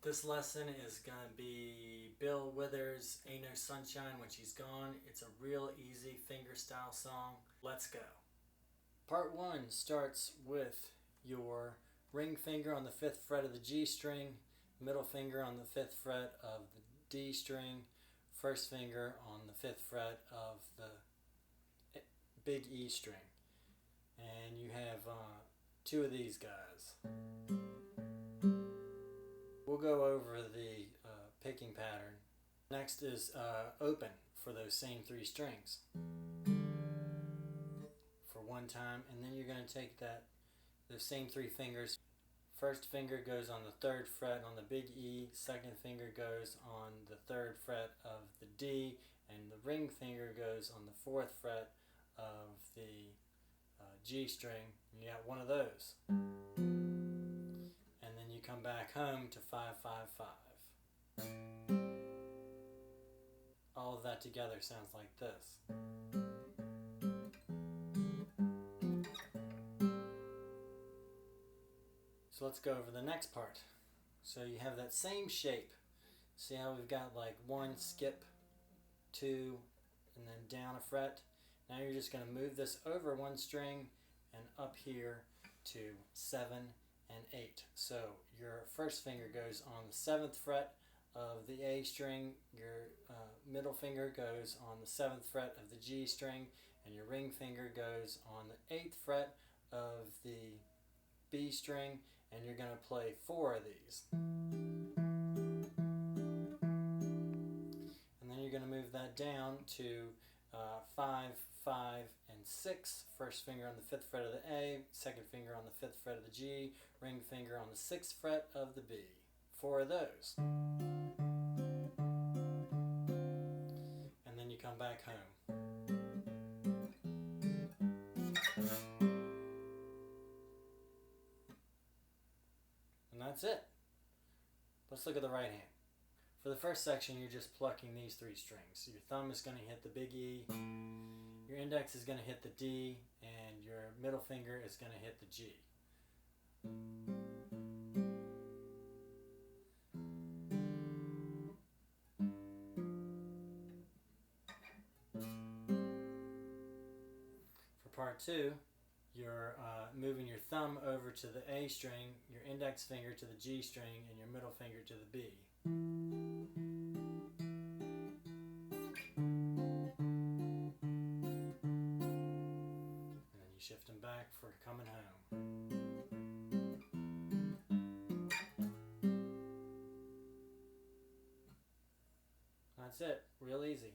This lesson is going to be Bill Withers' Ain't No Sunshine When She's Gone. It's a real easy fingerstyle song. Let's go. Part 1 starts with your ring finger on the 5th fret of the G string, middle finger on the 5th fret of the D string, first finger on the 5th fret of the big E string. And you have two of these guys. We'll go over the picking pattern. Next is open for those same three strings for one time, and then you're going to take those same three fingers. First finger goes on the 3rd fret on the big E, second finger goes on the 3rd fret of the D, and the ring finger goes on the 4th fret of the G string. And you got one of those. And then you come back home to 5-5-5. All of that together sounds like this. So let's go over the next part. So you have that same shape. See how we've got like 1 skip, 2, and then down a fret. Now you're just going to move this over 1 string and up here to 7 and 8. So your first finger goes on the 7th fret of the A string, your middle finger goes on the 7th fret of the G string, and your ring finger goes on the 8th fret of the B string, and you're going to play 4 of these. And then you're going to move that down to 5, 5, and 6. First finger on the 5th fret of the A, second finger on the 5th fret of the G, ring finger on the 6th fret of the B. 4 of those. And then you come back home. And that's it. Let's look at the right hand. For the first section, you're just plucking these 3 strings. Your thumb is going to hit the big E, your index is going to hit the D, and your middle finger is going to hit the G. For part 2, you're moving your thumb over to the A string, your index finger to the G string, and your middle finger to the B. And then you shift them back for coming home. That's it. Real easy.